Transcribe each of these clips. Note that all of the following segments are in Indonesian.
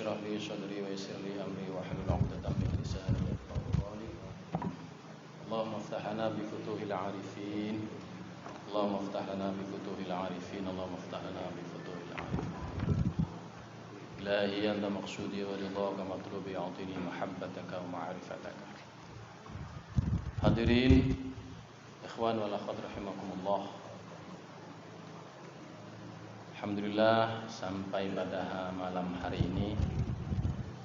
اشرح لي صدري ويسر لي أمري واحلل عقدة من لساني يفقهوا قولي. اللهم افتح لنا بفتوح العارفين، اللهم افتح لنا بفتوح العارفين، اللهم افتح لنا بفتوح العارفين. إلهي أنت مقصودي ورضاك مطلوبي، أعطني محبتك ومعرفتك. Hadirin ikhwan wal akhwat rahimakumullah. Alhamdulillah, sampai pada malam hari ini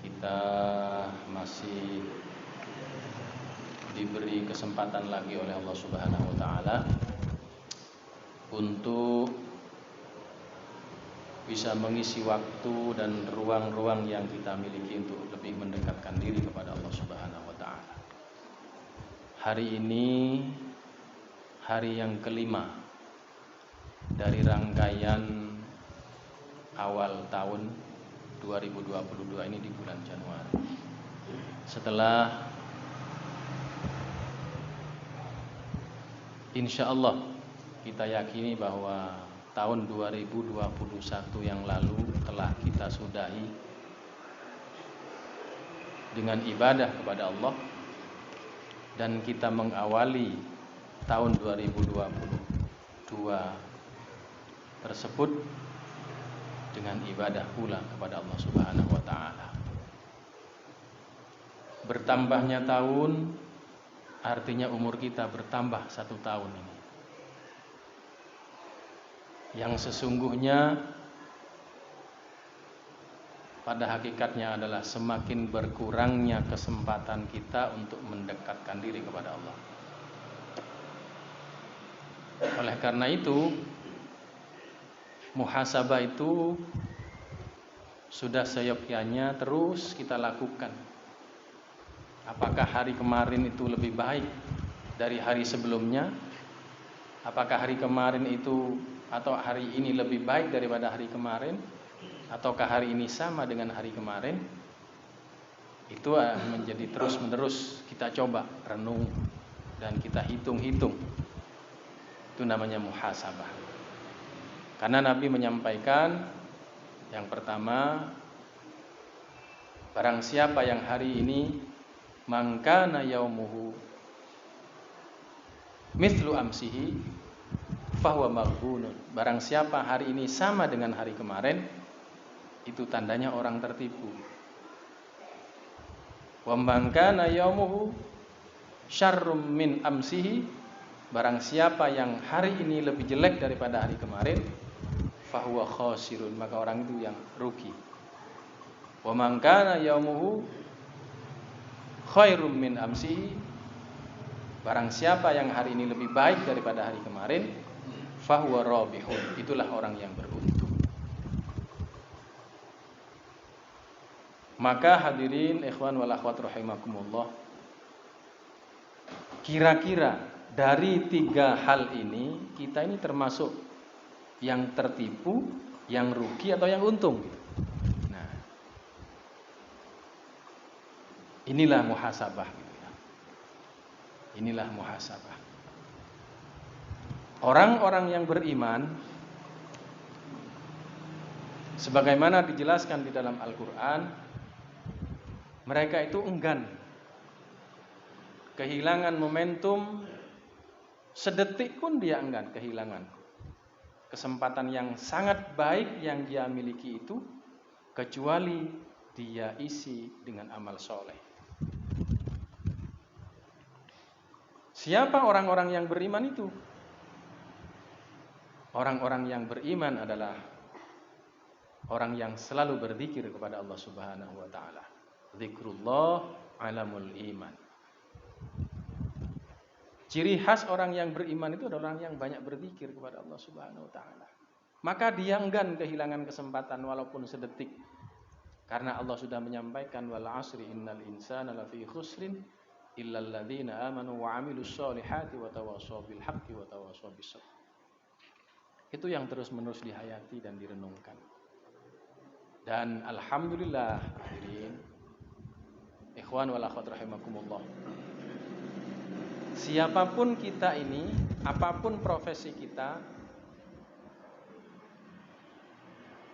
kita masih diberi kesempatan lagi oleh Allah Subhanahu wa taala untuk bisa mengisi waktu dan ruang-ruang yang kita miliki untuk lebih mendekatkan diri kepada Allah Subhanahu wa taala. Hari ini hari yang kelima dari rangkaian awal tahun 2022 ini di bulan Januari. Setelah insya Allah kita yakini bahwa tahun 2021 yang lalu telah kita sudahi dengan ibadah kepada Allah, dan kita mengawali tahun 2022 tersebut dengan ibadah pula kepada Allah Subhanahu wa taala. Bertambahnya tahun artinya umur kita bertambah 1 tahun ini, yang sesungguhnya pada hakikatnya adalah semakin berkurangnya kesempatan kita untuk mendekatkan diri kepada Allah. Oleh karena itu, muhasabah itu sudah seyogyanya terus kita lakukan. Apakah hari kemarin itu lebih baik dari hari sebelumnya? Apakah hari kemarin itu atau hari ini lebih baik daripada hari kemarin? Ataukah hari ini sama dengan hari kemarin? Itu menjadi terus-menerus kita coba renung dan kita hitung-hitung. Itu namanya muhasabah. Karena Nabi menyampaikan yang pertama, barang siapa yang hari ini mangkana yaumuhu mithlu amsihi fahuwa maghbunun. Barang siapa hari ini sama dengan hari kemarin, itu tandanya orang tertipu. Wa man kana yaumuhu syarrum min amsihi, barang siapa yang hari ini lebih jelek daripada hari kemarin, fahuwa khasirun, maka orang itu yang rugi. Wa man kana yaumuhu khairum min amsihi, barang siapa yang hari ini lebih baik daripada hari kemarin, fahuwa rabihun, itulah orang yang beruntung. Maka hadirin ikhwan wal akhwat rahimakumullah, kira-kira dari 3 hal ini kita ini termasuk yang tertipu, yang rugi, atau yang untung? Nah, inilah muhasabah. Inilah muhasabah. Orang-orang yang beriman, sebagaimana dijelaskan di dalam Al-Quran, mereka itu enggan kehilangan momentum sedetik pun, dia enggan kehilangan kesempatan yang sangat baik yang dia miliki itu, kecuali dia isi dengan amal soleh. Siapa orang-orang yang beriman itu? Orang-orang yang beriman adalah orang yang selalu berzikir kepada Allah Subhanahu wa taala. Zikrullah alamul iman. Ciri khas orang yang beriman itu adalah orang yang banyak berzikir kepada Allah Subhanahu wa taala. Maka dia enggan kehilangan kesempatan walaupun sedetik. Karena Allah sudah menyampaikan, wal asri innal insana lafi khusrin illal ladzina amanu wa amilus solihati wa tawassaw bil haqqi wa tawassaw bis sabr. Itu yang terus-menerus dihayati dan direnungkan. Dan alhamdulillah hadirin ikhwan wal akhwat rahimakumullah, siapapun kita ini, apapun profesi kita,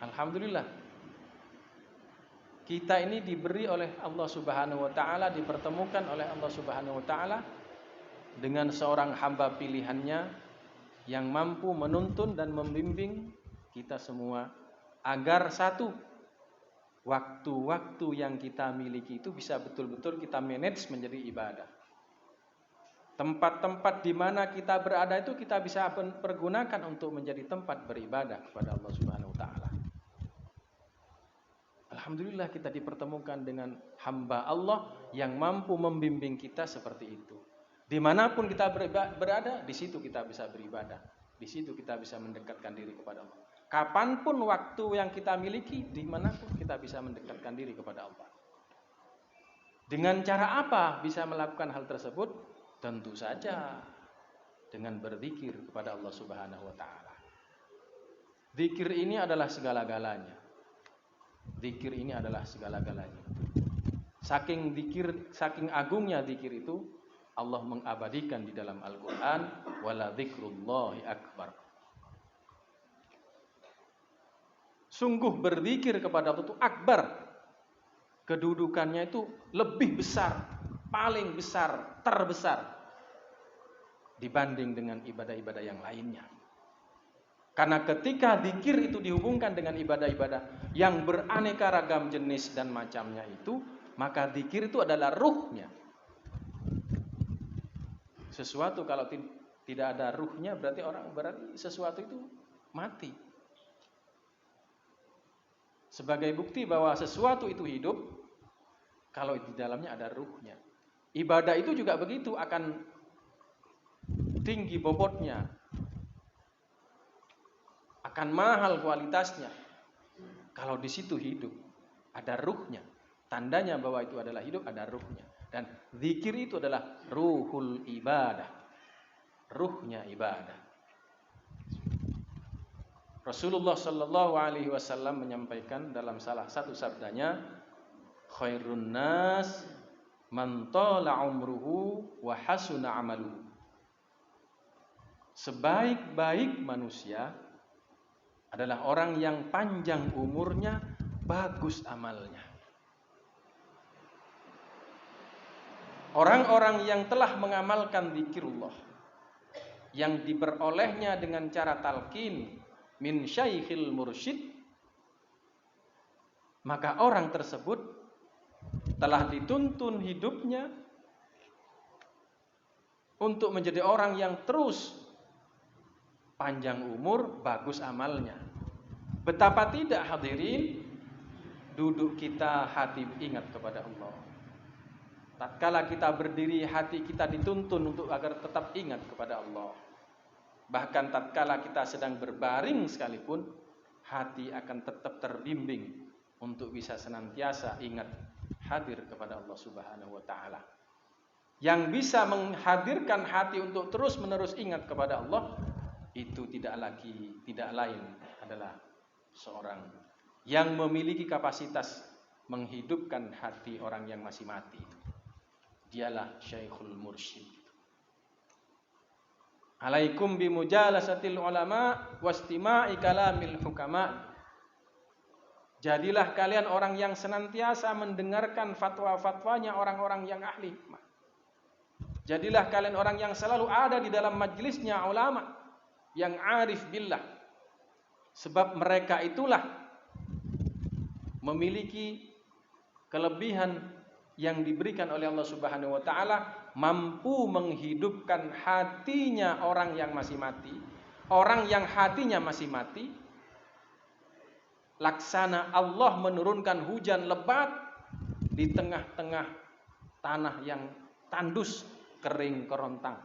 alhamdulillah Kita ini diberi oleh Allah Subhanahu wa taala, dipertemukan oleh Allah Subhanahu wa taala dengan seorang hamba pilihannya yang mampu menuntun dan membimbing kita semua agar satu, waktu-waktu yang kita miliki itu bisa betul-betul kita manage menjadi ibadah. Tempat-tempat di mana kita berada itu kita bisa pergunakan untuk menjadi tempat beribadah kepada Allah Subhanahu wa taala. Alhamdulillah kita dipertemukan dengan hamba Allah yang mampu membimbing kita seperti itu. Dimanapun kita berada, di situ kita bisa beribadah. Di situ kita bisa mendekatkan diri kepada Allah. Kapanpun waktu yang kita miliki, dimanapun kita bisa mendekatkan diri kepada Allah. Dengan cara apa bisa melakukan hal tersebut? Tentu saja dengan berzikir kepada Allah Subhanahu wa taala. Zikir ini adalah segala-galanya. Zikir ini adalah segala-galanya. Saking agungnya zikir itu, Allah mengabadikan di dalam Al-Qur'an, wala dzikrullahi akbar. Sungguh berzikir kepada Allah itu akbar. Kedudukannya itu lebih besar, paling besar, terbesar dibanding dengan ibadah-ibadah yang lainnya. Karena ketika zikir itu dihubungkan dengan ibadah-ibadah yang beraneka ragam jenis dan macamnya itu, maka zikir itu adalah ruhnya. Sesuatu kalau tidak ada ruhnya berarti sesuatu itu mati. Sebagai bukti bahwa sesuatu itu hidup kalau di dalamnya ada ruhnya. Ibadah itu juga begitu, akan tinggi bobotnya, akan mahal kualitasnya kalau di situ hidup, ada ruhnya. Tandanya bahwa itu adalah hidup, ada ruhnya. Dan zikir itu adalah ruhul ibadah, ruhnya ibadah. Rasulullah Shallallahu Alaihi Wasallam menyampaikan dalam salah satu sabdanya, khairun nas man tala umruhu wa hasuna amaluhu. Sebaik-baik manusia adalah orang yang panjang umurnya, bagus amalnya. Orang-orang yang telah mengamalkan zikirullah, yang diperolehnya dengan cara talqin min syaikhil mursyid, maka orang tersebut telah dituntun hidupnya untuk menjadi orang yang terus panjang umur, bagus amalnya. Betapa tidak hadirin, duduk kita hati ingat kepada Allah. Tatkala kita berdiri, hati kita dituntun untuk agar tetap ingat kepada Allah. Bahkan tatkala kita sedang berbaring sekalipun, hati akan tetap terbimbing untuk bisa senantiasa ingat hadir kepada Allah Subhanahu wa taala. Yang bisa menghadirkan hati untuk terus-menerus ingat kepada Allah itu tidak lain adalah seorang yang memiliki kapasitas menghidupkan hati orang yang masih mati. Dialah Syekhul Mursyid. Alaikum bimujalasatil ulama wastima'i kalamil hukama. Jadilah kalian orang yang senantiasa mendengarkan fatwa-fatwanya orang-orang yang ahli hikmah. Jadilah kalian orang yang selalu ada di dalam majlisnya ulama yang arif billah. Sebab mereka itulah memiliki kelebihan yang diberikan oleh Allah Subhanahu wa taala, mampu menghidupkan hatinya orang yang masih mati. Orang yang hatinya masih mati, laksana Allah menurunkan hujan lebat di tengah-tengah tanah yang tandus, kering kerontang.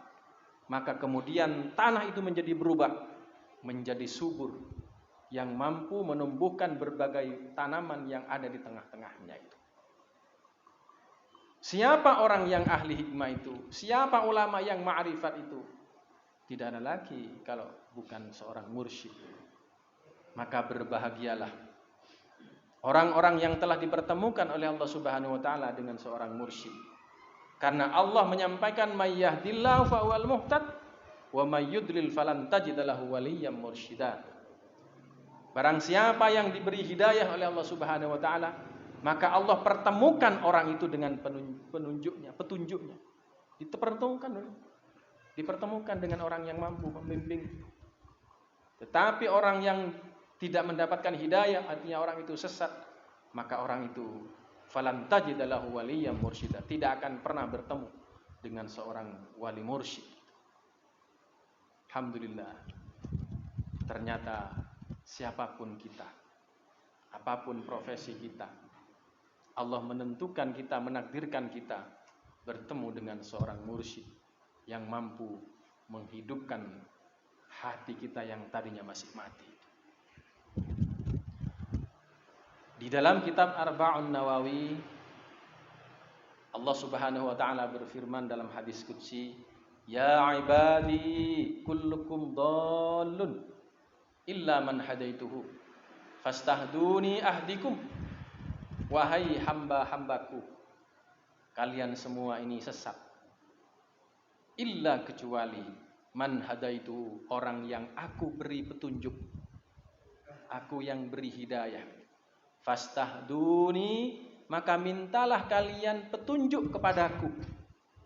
Maka kemudian tanah itu menjadi berubah menjadi subur yang mampu menumbuhkan berbagai tanaman yang ada di tengah-tengahnya itu. Siapa orang yang ahli hikmah itu? Siapa ulama yang ma'rifat itu? Tidak ada lagi kalau bukan seorang mursyid. Maka berbahagialah orang-orang yang telah dipertemukan oleh Allah Subhanahu wa taala dengan seorang mursyid. Karena Allah menyampaikan may yahdillahu fa huwal muhtad wa may yudlil falan tajid lahu waliyyan mursyida. Barang siapa yang diberi hidayah oleh Allah Subhanahu wa taala, Maka Allah pertemukan orang itu dengan petunjuknya. Dipertemukan dengan orang yang mampu membimbing. Tetapi orang yang tidak mendapatkan hidayah, artinya orang itu sesat, maka orang itu falan tajida lahu waliyyan mursyida, tidak akan pernah bertemu dengan seorang wali mursyid. Alhamdulillah, ternyata siapapun kita, apapun profesi kita, Allah menentukan kita, menakdirkan kita bertemu dengan seorang mursyid yang mampu menghidupkan hati kita yang tadinya masih mati. Di dalam kitab Arba'un Nawawi, Allah Subhanahu wa taala berfirman dalam hadis qudsi, "Ya ibadi, kullukum dhallun illa man hadaituhu, fastahduni ahdikum." Wahai hamba-hambaku, kalian semua ini sesat, illa kecuali man hadaitu, orang yang aku beri petunjuk, aku yang beri hidayah. Fastahduni, maka mintalah kalian petunjuk kepadaku.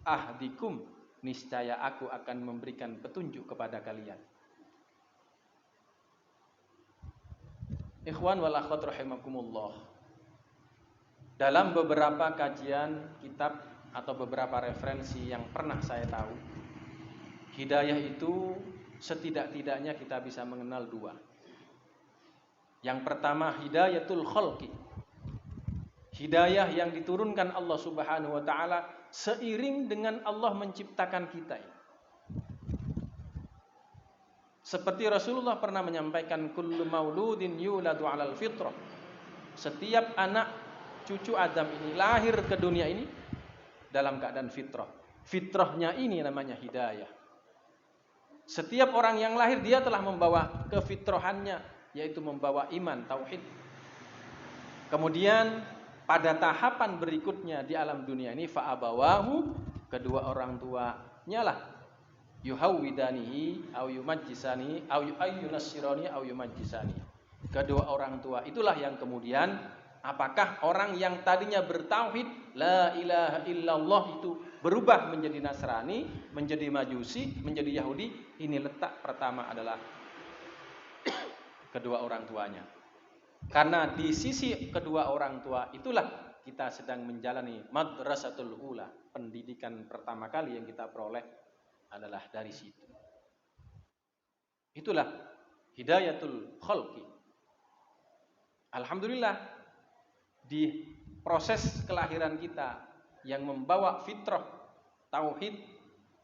Ahdikum, niscaya aku akan memberikan petunjuk kepada kalian. Ikhwan wal akhwat rahimakumullah, dalam beberapa kajian kitab atau beberapa referensi yang pernah saya tahu, hidayah itu setidak-tidaknya kita bisa mengenal dua. Yang pertama, hidayatul khalqi, hidayah yang diturunkan Allah Subhanahu wa taala seiring dengan Allah menciptakan kita. Seperti Rasulullah pernah menyampaikan, kullu mauludin yuladu 'alal fitrah, setiap anak cucu Adam ini lahir ke dunia ini dalam keadaan fitrah. Fitrahnya ini namanya hidayah. Setiap orang yang lahir dia telah membawa kefitrahannya, yaitu membawa iman, tauhid. Kemudian pada tahapan berikutnya di alam dunia ini, fa'abawahu, kedua orang tuanya lah, yuhawwidanihi au yumajjisani au yunassirani au yumajjisani. Kedua orang tua itulah yang kemudian, apakah orang yang tadinya bertauhid la ilaha illallah itu berubah menjadi Nasrani, menjadi Majusi, menjadi Yahudi? Ini letak pertama adalah kedua orang tuanya. Karena di sisi kedua orang tua itulah kita sedang menjalani madrasatul ula, pendidikan pertama kali yang kita peroleh adalah dari situ. Itulah hidayatul khalqi. Alhamdulillah, di proses kelahiran kita yang membawa fitrah tauhid,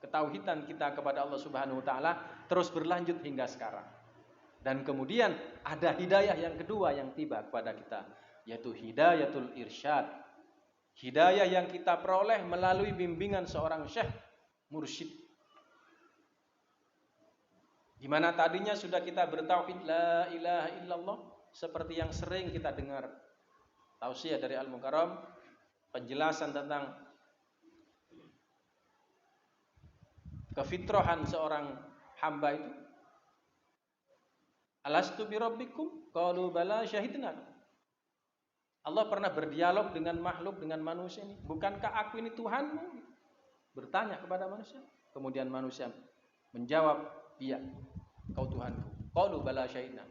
ketauhidan kita kepada Allah Subhanahu wa taala terus berlanjut hingga sekarang. Dan kemudian ada hidayah yang kedua yang tiba kepada kita, yaitu hidayatul irsyad. Hidayah yang kita peroleh melalui bimbingan seorang syekh mursyid. Di mana tadinya sudah kita bertauhid la ilaha illallah, seperti yang sering kita dengar tausiah dari Al-Mukarram, penjelasan tentang kefitrahan seorang hamba itu. Alastu bi rabbikum? Qalu bala syahidna. Allah pernah berdialog dengan makhluk, dengan manusia ini. Bukankah aku ini Tuhanmu? Bertanya kepada manusia. Kemudian manusia menjawab, iya, kau Tuhanku. Qalu bala syahidna.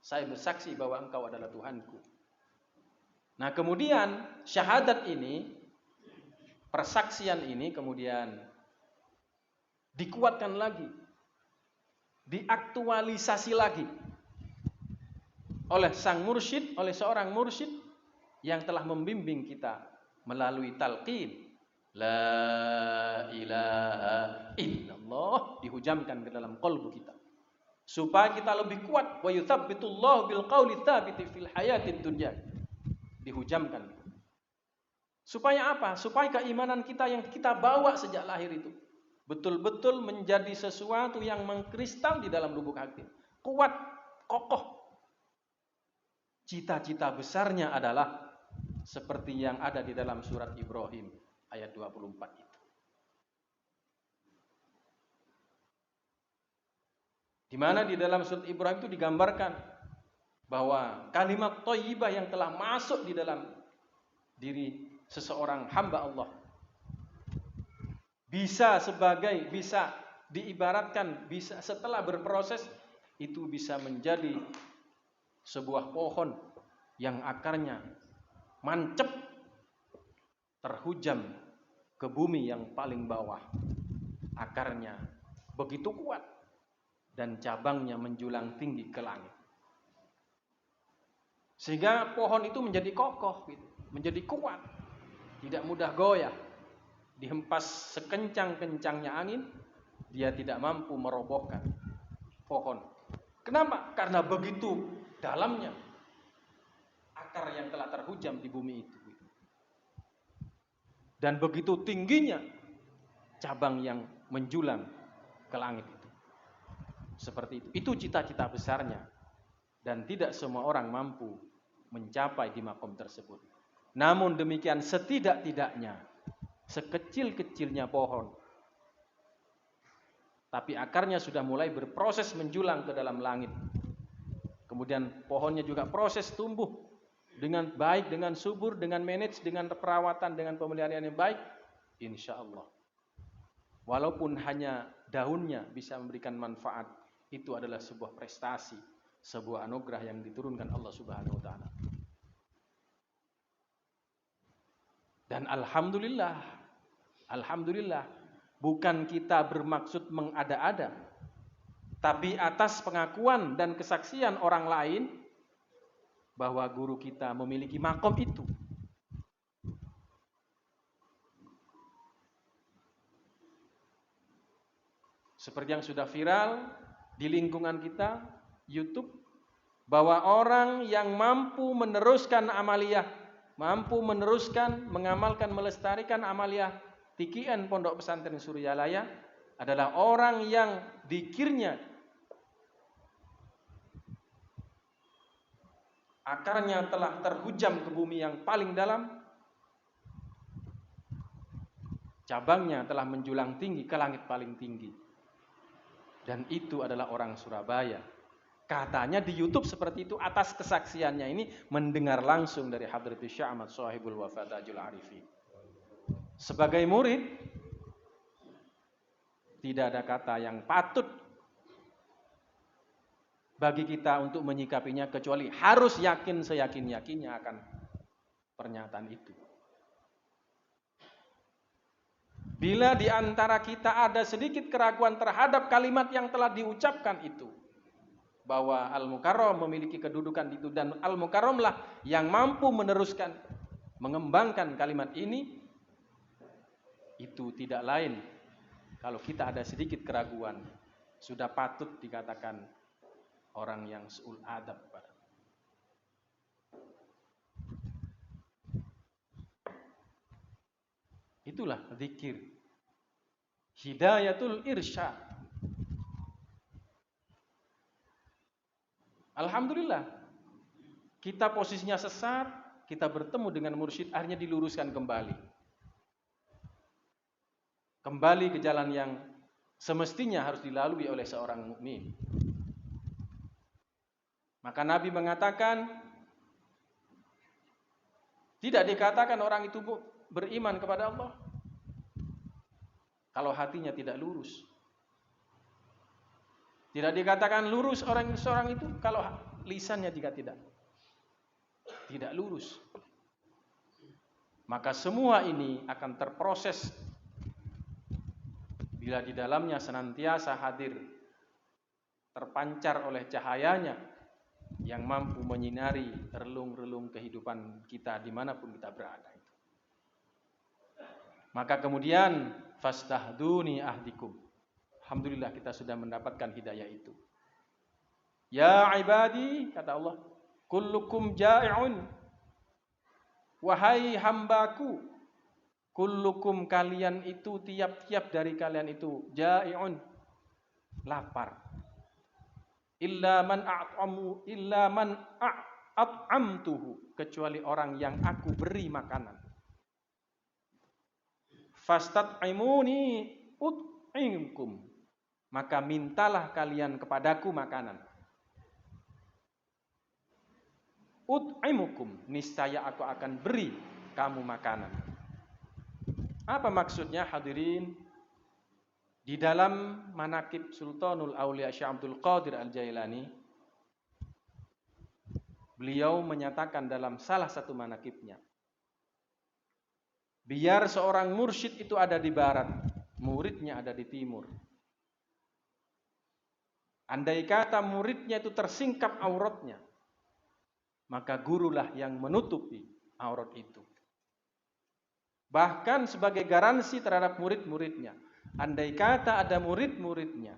Saya bersaksi bahwa engkau adalah Tuhanku. Nah kemudian syahadat ini, persaksian ini kemudian dikuatkan lagi, diaktualisasi lagi oleh sang mursyid, oleh seorang mursyid yang telah membimbing kita melalui talqin la ilaha illallah, dihujamkan ke dalam qalbu kita supaya kita lebih kuat. Wa yutsabbitullahu bil qauli tsabiti fil hayatid dunya, dihujamkan supaya apa? Supaya keimanan kita yang kita bawa sejak lahir itu betul-betul menjadi sesuatu yang mengkristal di dalam lubuk hati, kuat, kokoh. Cita-cita besarnya adalah seperti yang ada di dalam surat Ibrahim ayat 24 itu. Di mana di dalam surat Ibrahim itu digambarkan bahwa kalimat thayyibah yang telah masuk di dalam diri seseorang hamba Allah. Bisa diibaratkan, bisa setelah berproses itu bisa menjadi sebuah pohon yang akarnya mancep terhujam ke bumi yang paling bawah. Akarnya begitu kuat dan cabangnya menjulang tinggi ke langit. Sehingga pohon itu menjadi kokoh, menjadi kuat, tidak mudah goyah. Dihempas sekencang-kencangnya angin, dia tidak mampu merobohkan pohon. Kenapa? Karena begitu dalamnya akar yang telah terhujam di bumi itu. Dan begitu tingginya cabang yang menjulang ke langit itu. Seperti itu. Itu cita-cita besarnya. Dan tidak semua orang mampu mencapai di makom tersebut. Namun demikian setidak-tidaknya, sekecil-kecilnya pohon, tapi akarnya sudah mulai berproses menjulang ke dalam langit. Kemudian pohonnya juga proses tumbuh dengan baik, dengan subur, dengan manage, dengan perawatan, dengan pemeliharaan yang baik, insya Allah. Walaupun hanya daunnya bisa memberikan manfaat, itu adalah sebuah prestasi, sebuah anugerah yang diturunkan Allah Subhanahu wa taala. Dan alhamdulillah, bukan kita bermaksud mengada-ada, tapi atas pengakuan dan kesaksian orang lain bahwa guru kita memiliki makom itu. Seperti yang sudah viral di lingkungan kita, YouTube, bahwa orang yang mampu meneruskan amaliyah, mampu meneruskan, mengamalkan, melestarikan amaliyah TKN Pondok Pesantren Suryalaya adalah orang yang dzikirnya, akarnya telah terhujam ke bumi yang paling dalam, cabangnya telah menjulang tinggi ke langit paling tinggi. Dan itu adalah orang Surabaya. Katanya di YouTube seperti itu, atas kesaksiannya ini mendengar langsung dari Hadratus Syekh Ahmad Shahibul Wafa Tajul Arifin. Sebagai murid, tidak ada kata yang patut bagi kita untuk menyikapinya kecuali harus yakin seyakin-yakinnya akan pernyataan itu. Bila di antara kita ada sedikit keraguan terhadap kalimat yang telah diucapkan itu, bahwa Al-Mukarram memiliki kedudukan itu dan Al-Mukarram lah yang mampu meneruskan, mengembangkan kalimat ini, itu tidak lain kalau kita ada sedikit keraguan, sudah patut dikatakan orang yang su'ul adab. Itulah zikir, hidayatul irsyad. Alhamdulillah, kita posisinya sesat, kita bertemu dengan mursyid, akhirnya diluruskan kembali. Kembali ke jalan yang semestinya harus dilalui oleh seorang mukmin. Maka Nabi mengatakan, tidak dikatakan orang itu beriman kepada Allah kalau hatinya tidak lurus. Tidak dikatakan lurus seorang itu kalau lisannya juga tidak lurus. Maka semua ini akan terproses bila di dalamnya senantiasa hadir, terpancar oleh cahayanya yang mampu menyinari relung-relung kehidupan kita dimanapun kita berada. Maka kemudian fastahduni ahdikum. Alhamdulillah kita sudah mendapatkan hidayah itu. Ya ibadi, kata Allah, kullukum ja'i'un. Wahai hambaku, kullukum, kalian itu, tiap-tiap dari kalian itu, ja'i'un, lapar. Illa man at'amtuhu, kecuali orang yang aku beri makanan. Fastat'imuni ut'imkum, maka mintalah kalian kepadaku makanan. Ut'imukum, niscaya aku akan beri kamu makanan. Apa maksudnya hadirin? Di dalam manaqib Sultanul Aulia Syekh Abdul Qadir Al-Jailani, beliau menyatakan dalam salah satu manaqibnya, biar seorang mursyid itu ada di barat, muridnya ada di timur. Andai kata muridnya itu tersingkap auratnya, maka gurulah yang menutupi aurat itu. Bahkan sebagai garansi terhadap murid-muridnya, andai kata ada murid-muridnya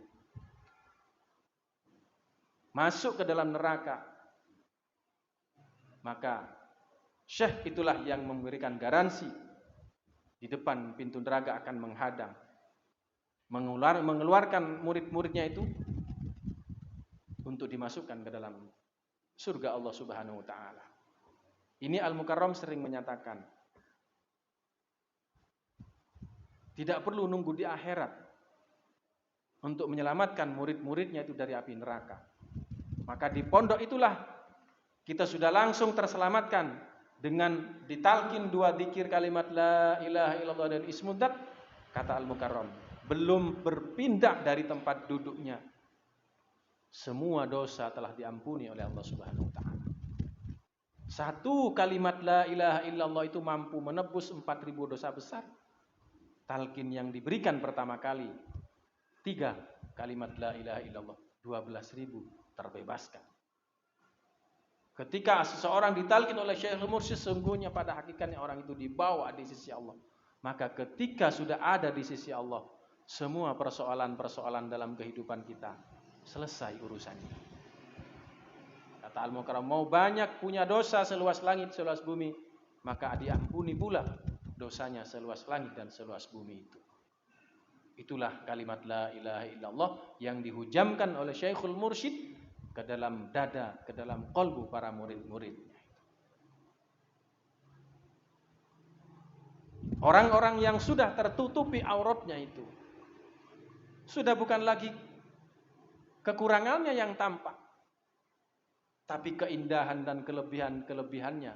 masuk ke dalam neraka, maka syekh itulah yang memberikan garansi di depan pintu neraka akan menghadang, mengeluarkan murid-muridnya itu untuk dimasukkan ke dalam surga Allah Subhanahu wa taala. Ini Al-Mukarram sering menyatakan, tidak perlu nunggu di akhirat untuk menyelamatkan murid-muridnya itu dari api neraka. Maka di pondok itulah kita sudah langsung terselamatkan dengan ditalkin 2 zikir kalimat la ilaha illallah dan ismudzat. Kata Al-Mukarram, belum berpindah dari tempat duduknya, semua dosa telah diampuni oleh Allah Subhanahu wa taala. 1 kalimat la ilaha illallah itu mampu menebus 4.000 dosa besar. Talqin yang diberikan pertama kali 3 kalimat la ilaha illallah, 12.000 terbebaskan. Ketika seseorang ditalqin oleh Syekhul Mursyid, sesungguhnya pada hakikatnya orang itu dibawa di sisi Allah. Maka ketika sudah ada di sisi Allah, semua persoalan-persoalan dalam kehidupan kita selesai urusannya. Kata Al-Mukarram, mau banyak punya dosa seluas langit, seluas bumi, maka diampuni pula dosanya seluas langit dan seluas bumi itu. Itulah kalimat la ilaha illallah yang dihujamkan oleh Syekhul Mursyid ke dalam dada, ke dalam qalbu para murid-muridnya. Orang-orang yang sudah tertutupi auratnya itu sudah bukan lagi kekurangannya yang tampak, tapi keindahan dan kelebihan-kelebihannya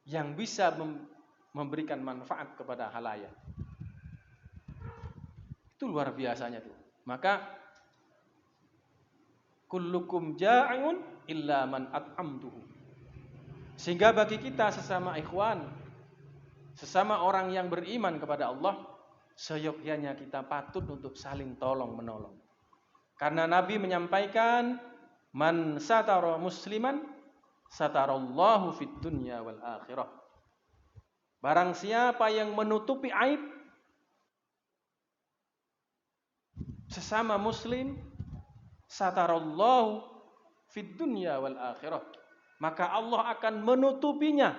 yang bisa memberikan manfaat kepada halayak. Itu luar biasanya tuh. Maka kullukum ja'un illa man at'amtuhu. Sehingga bagi kita sesama ikhwan, sesama orang yang beriman kepada Allah, seyogyanya kita patut untuk saling tolong menolong. Karena Nabi menyampaikan, man satara musliman satarallahu fid dunya wal akhirah. Barang siapa yang menutupi aib sesama muslim, satarallahu fid dunya wal akhirah, maka Allah akan menutupinya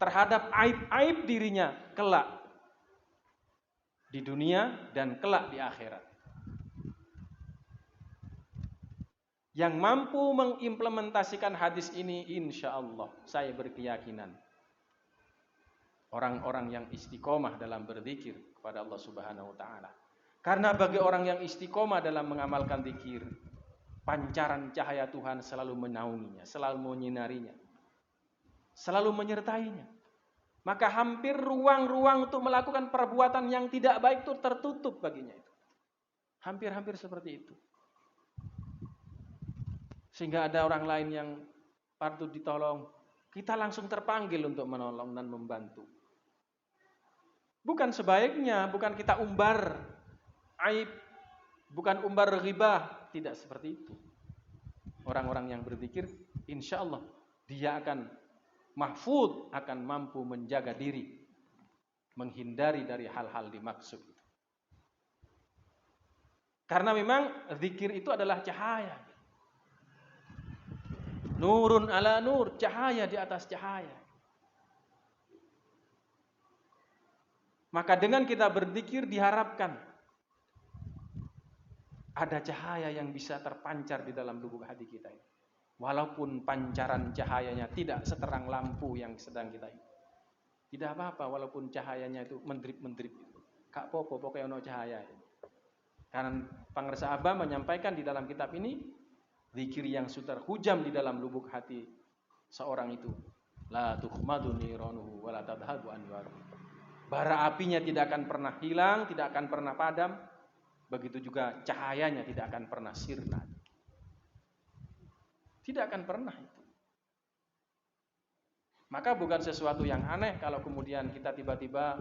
terhadap aib-aib dirinya kelak di dunia dan kelak di akhirat. Yang mampu mengimplementasikan hadis ini, insya Allah saya berkeyakinan orang-orang yang istiqomah dalam berzikir kepada Allah Subhanahu wa taala. Karena bagi orang yang istiqomah dalam mengamalkan zikir, pancaran cahaya Tuhan selalu menaunginya, selalu menyinarinya, selalu menyertainya. Maka hampir ruang-ruang untuk melakukan perbuatan yang tidak baik itu tertutup baginya itu. Hampir-hampir seperti itu. Sehingga ada orang lain yang patut ditolong, kita langsung terpanggil untuk menolong dan membantu. Bukan sebaiknya, bukan kita umbar aib, bukan umbar ghibah, tidak seperti itu. Orang-orang yang berzikir, insya Allah dia akan mahfud, akan mampu menjaga diri, menghindari dari hal-hal dimaksud. Karena memang zikir itu adalah cahaya. Nurun ala nur, cahaya di atas cahaya. Maka dengan kita berzikir diharapkan ada cahaya yang bisa terpancar di dalam lubuk hati kita ini. Walaupun pancaran cahayanya tidak seterang lampu yang sedang kita ini. Tidak apa-apa walaupun cahayanya itu mendrip-mendrip. Kak popo pokoknya ono cahaya. Karena Pangersa Abah menyampaikan di dalam kitab ini, zikir yang sudah hujam di dalam lubuk hati seorang itu La tukhmadu niranuhu wa la tadhhabu anwaruhu. Bara apinya tidak akan pernah hilang, tidak akan pernah padam. Begitu juga cahayanya tidak akan pernah sirna. Tidak akan pernah itu. Maka bukan sesuatu yang aneh kalau kemudian kita tiba-tiba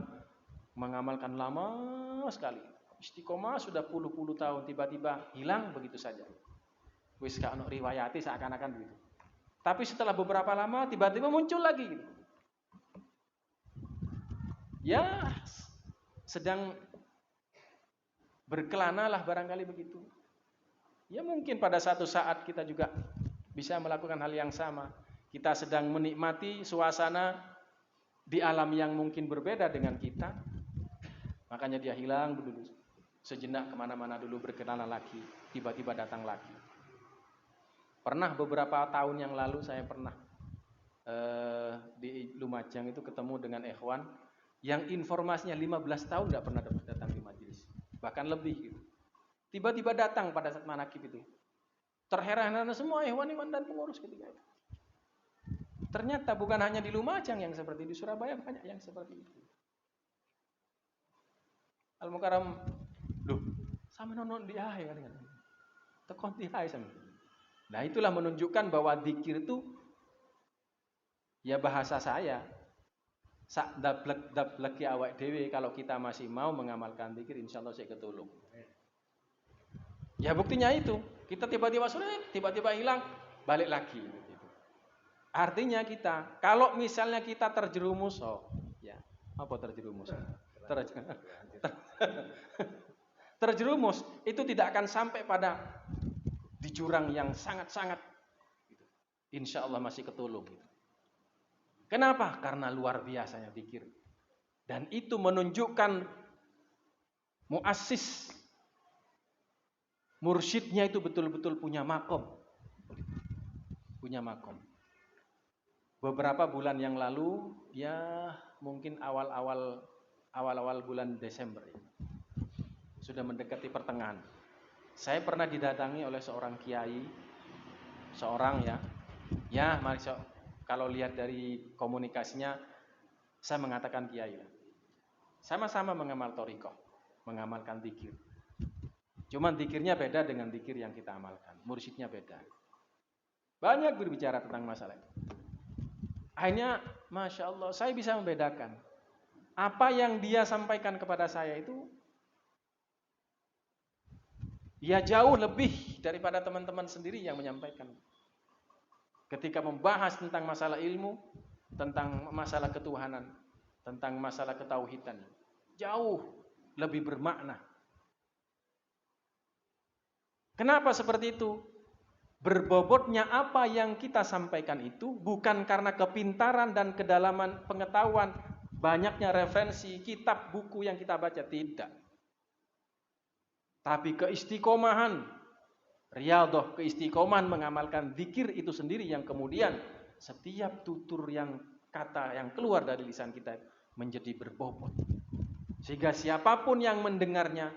mengamalkan lama sekali. Istiqomah sudah puluh-puluh tahun, tiba-tiba hilang begitu saja. Wis gak ono riwayati seakan-akan begitu. Tapi setelah beberapa lama tiba-tiba muncul lagi gitu. Ya, sedang berkelana lah barangkali begitu. Ya mungkin pada satu saat kita juga bisa melakukan hal yang sama. Kita sedang menikmati suasana di alam yang mungkin berbeda dengan kita. Makanya dia hilang dulu. Sejenak kemana-mana dulu berkelana lagi. Tiba-tiba datang lagi. Pernah beberapa tahun yang lalu saya pernah di Lumajang itu ketemu dengan ikhwan yang informasinya 15 tahun tidak pernah datang di majelis. Bahkan lebih gitu. Tiba-tiba datang pada saat manakib itu. Terheran-heran semua ikhwan-ikhwan dan pengurus ketika itu. Ternyata bukan hanya di Lumajang yang seperti di Surabaya, banyak yang seperti itu. Al-Mukarram, loh, sama nonon di ahe kan. Tekon di ahe sama. Nah, itulah menunjukkan bahwa zikir itu ya bahasa saya. Sak dablek ya awak dewe, kalau kita masih mau mengamalkan zikir insyaallah saya ketulung. Ya buktinya itu, kita tiba-tiba sulit, tiba-tiba hilang, balik lagi gitu. Artinya kita, kalau misalnya kita terjerumus, ya, apa terjerumus? Terjerumus itu tidak akan sampai pada di jurang yang sangat-sangat gitu. Insya Allah masih ketulung gitu. Kenapa? Karena luar biasanya zikir. Dan itu menunjukkan muassis, mursyidnya itu betul-betul punya makom. Punya makom. Beberapa bulan yang lalu, ya mungkin awal-awal bulan Desember ya. Sudah mendekati pertengahan. Saya pernah didatangi oleh seorang kiai, seorang ya kalau lihat dari komunikasinya, saya mengatakan kiai lah. Sama-sama mengamal thariqah, mengamalkan zikir. Cuman zikirnya beda dengan zikir yang kita amalkan, mursyidnya beda. Banyak berbicara tentang masalah itu. Akhirnya, Masya Allah, saya bisa membedakan. Apa yang dia sampaikan kepada saya itu ya jauh lebih daripada teman-teman sendiri yang menyampaikan. Ketika membahas tentang masalah ilmu, tentang masalah ketuhanan, tentang masalah ketauhidan, jauh lebih bermakna. Kenapa seperti itu? Berbobotnya apa yang kita sampaikan itu bukan karena kepintaran dan kedalaman pengetahuan, banyaknya referensi, kitab, buku yang kita baca, tidak. Tapi keistiqomahan, riyadhah, keistiqomahan mengamalkan zikir itu sendiri yang kemudian setiap tutur yang kata yang keluar dari lisan kita menjadi berbobot. Sehingga siapapun yang mendengarnya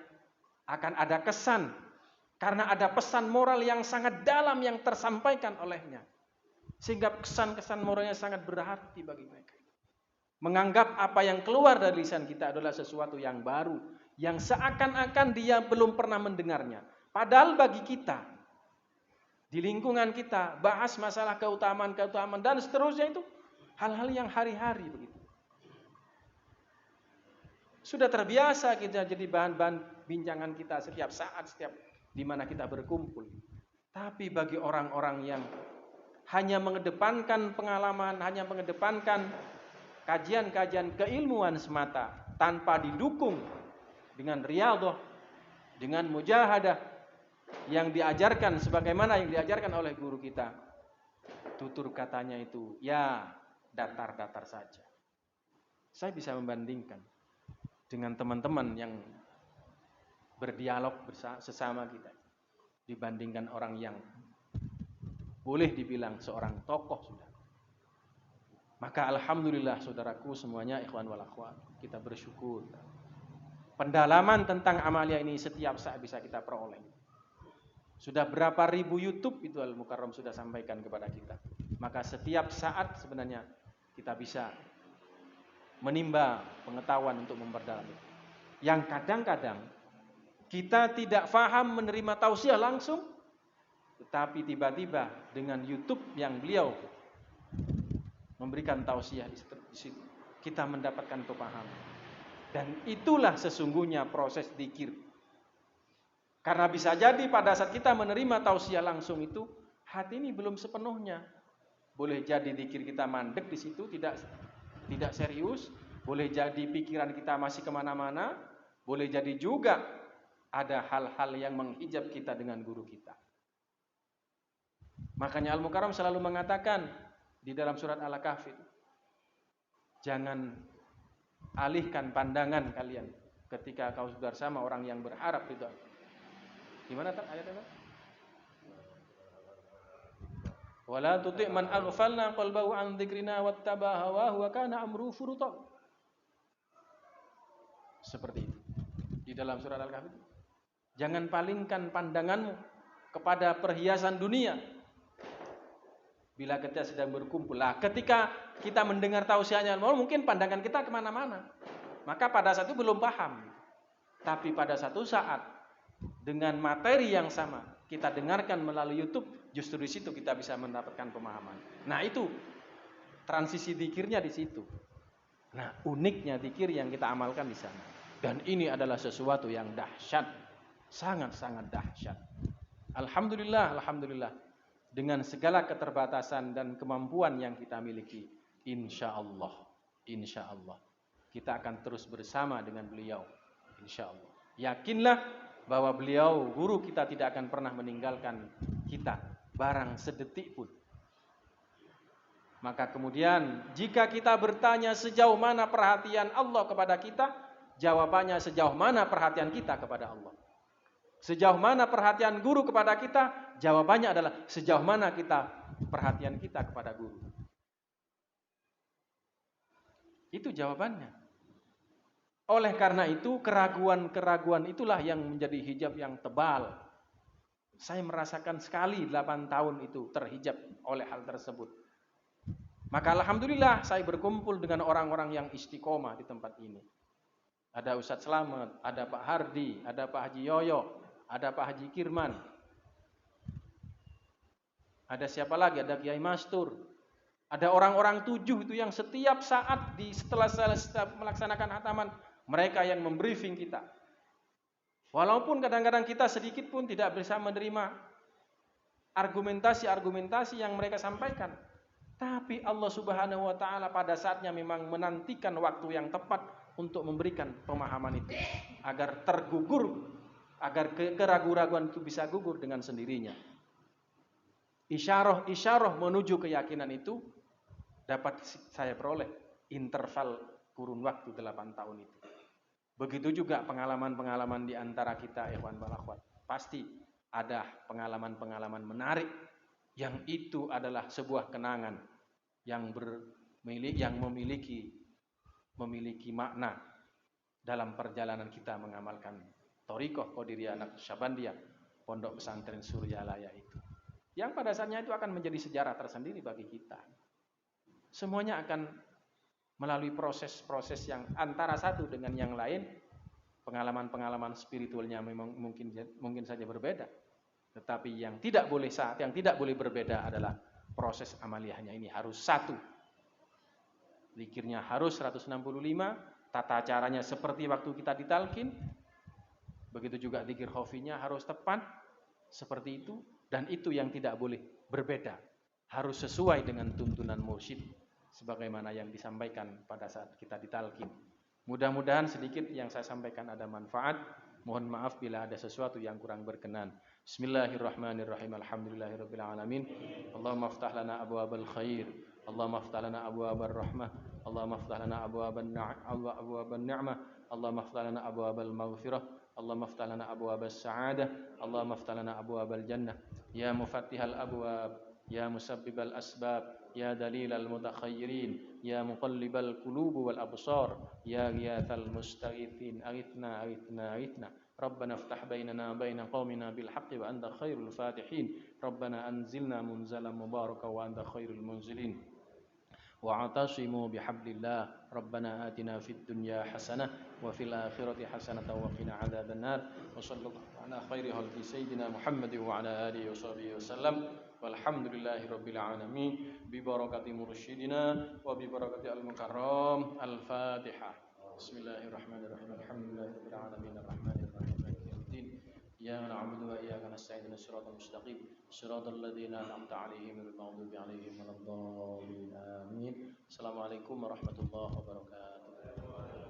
akan ada kesan, karena ada pesan moral yang sangat dalam yang tersampaikan olehnya. Sehingga kesan-kesan moralnya sangat berarti bagi mereka. Menganggap apa yang keluar dari lisan kita adalah sesuatu yang baru, yang seakan-akan dia belum pernah mendengarnya. Padahal bagi kita, di lingkungan kita, bahas masalah keutamaan dan seterusnya itu hal-hal yang hari-hari begitu. Sudah terbiasa kita jadi bahan-bahan bincangan kita setiap saat, setiap di mana kita berkumpul. Tapi bagi orang-orang yang hanya mengedepankan pengalaman, hanya mengedepankan kajian-kajian keilmuan semata tanpa didukung dengan riyadhah, dengan mujahadah yang diajarkan sebagaimana yang diajarkan oleh guru kita, tutur katanya itu ya datar-datar saja. Saya bisa membandingkan dengan teman-teman yang berdialog sesama kita dibandingkan orang yang boleh dibilang seorang tokoh sudah. Maka alhamdulillah saudaraku semuanya, ikhwan wal akhwat, kita bersyukur. Pendalaman tentang amalia ini setiap saat bisa kita peroleh. Sudah berapa ribu YouTube itu Al-Mukarram sudah sampaikan kepada kita. Maka setiap saat sebenarnya kita bisa menimba pengetahuan untuk memperdalam. Yang kadang-kadang kita tidak paham menerima tausiah langsung, tetapi tiba-tiba dengan YouTube yang beliau memberikan tausiah di situ, kita mendapatkan pemahaman. Dan itulah sesungguhnya proses dzikir. Karena bisa jadi pada saat kita menerima tausiah langsung itu, hati ini belum sepenuhnya. Boleh jadi dzikir kita mandek di situ, tidak serius. Boleh jadi pikiran kita masih kemana-mana. Boleh jadi juga ada hal-hal yang menghijab kita dengan guru kita. Makanya Al-Mukarram selalu mengatakan di dalam surat Al-Kahfi, jangan alihkan pandangan kalian ketika kau bersama orang yang berharap itu. Gimana ayatnya? Wala tuti' man aghfalna qalbahu an dzikrina wattaba hawahu wa kana amru furuta. Seperti itu. Di dalam surat Al-Kahfi. Jangan palingkan pandanganmu kepada perhiasan dunia. Bila kita sedang berkumpul. Lah, ketika kita mendengar tausiahnya, mungkin pandangan kita kemana-mana. Maka pada saat itu belum paham. Tapi pada satu saat dengan materi yang sama kita dengarkan melalui YouTube, justru di situ kita bisa mendapatkan pemahaman. Nah, itu transisi dzikirnya di situ. Nah, uniknya dzikir yang kita amalkan di sana. Dan ini adalah sesuatu yang dahsyat, sangat-sangat dahsyat. Alhamdulillah, alhamdulillah. Dengan segala keterbatasan dan kemampuan yang kita miliki, insya Allah kita akan terus bersama dengan beliau, insya Allah. Yakinlah bahwa beliau, guru kita, tidak akan pernah meninggalkan kita barang sedetik pun. Maka kemudian jika kita bertanya sejauh mana perhatian Allah kepada kita, jawabannya sejauh mana perhatian kita kepada Allah. Sejauh mana perhatian guru kepada kita, jawabannya adalah sejauh mana perhatian kita kepada guru. Itu jawabannya. Oleh karena itu, keraguan-keraguan itulah yang menjadi hijab yang tebal. Saya merasakan sekali 8 tahun itu terhijab oleh hal tersebut. Maka alhamdulillah saya berkumpul dengan orang-orang yang istiqomah di tempat ini. Ada Ustadz Slamet, ada Pak Hardi, ada Pak Haji Yoyo, ada Pak Haji Kirman. Ada siapa lagi? Ada Kiai Mastur. Ada orang-orang 7 itu yang setiap saat setelah melaksanakan khataman, mereka yang membriefing kita. Walaupun kadang-kadang kita sedikit pun tidak bisa menerima argumentasi-argumentasi yang mereka sampaikan. Tapi Allah Subhanahu wa taala pada saatnya memang menantikan waktu yang tepat untuk memberikan pemahaman itu agar agar keraguan-raguan itu bisa gugur dengan sendirinya. Isyarah menuju keyakinan itu dapat saya peroleh interval kurun waktu 8 tahun itu. Begitu juga pengalaman-pengalaman di antara kita, ikhwan wal akhwat. Pasti ada pengalaman-pengalaman menarik yang itu adalah sebuah kenangan yang memiliki makna dalam perjalanan kita mengamalkan Thariqah Qadiriyah Naqsyabandiyah, Pondok Pesantren Suryalaya itu. Yang pada saatnya itu akan menjadi sejarah tersendiri bagi kita. Semuanya akan melalui proses-proses yang antara satu dengan yang lain. Pengalaman-pengalaman spiritualnya memang mungkin saja berbeda. Tetapi yang tidak boleh berbeda adalah proses amaliyahnya ini harus satu. Zikirnya harus 165, tata caranya seperti waktu kita ditalkin. Begitu juga zikir khafinya harus tepat seperti itu, dan itu yang tidak boleh berbeda. Harus sesuai dengan tuntunan mursyid sebagaimana yang disampaikan pada saat kita ditalkin. Mudah-mudahan sedikit yang saya sampaikan ada manfaat. Mohon maaf bila ada sesuatu yang kurang berkenan. Bismillahirrahmanirrahim. Alhamdulillahirabbil alamin. Allahumma aftah lana abwabal khair. Allahumma aftah lana abwabal rahmah. Allahumma aftah lana abwaban ni'mah. Allahumma aftah lana abwabal maghfirah. Allahumma aftah lana abwabas sa'adah. Allahumma aftah lana abwabal jannah. Ya mufattihal abwab, ya musabbibal asbab, ya dalilal mutakhayyirin, ya muqallibal qulub wal absar, ya ghiyathal mustaghithin, aghithna. Rabbana iftah bainana baina qaumina bil haqqi wa anta khairul fatihin. Rabbana anzilna munzalan mubarakan wa anta khairul munzilin. واعتصموا بحبل الله ربنا آتنا في الدنيا حسنة وفي الآخرة حسنة وقنا عذاب النار وصلى الله على خير خلق سيدنا محمد وعلى آله وصحبه وسلم والحمد لله رب العالمين ببركة مرشدنا وببركة المكرم الفاتحة بسم الله الرحمن الرحيم الحمد لله رب العالمين الرحمن الرحيم مالك يوم الدين إياك نعبد وإياك نستعين الصراط المستقيم صراط الذين أنعمت عليهم غير المغضوب عليهم ولا الضالين آمين السلام عليكم ورحمة الله وبركاته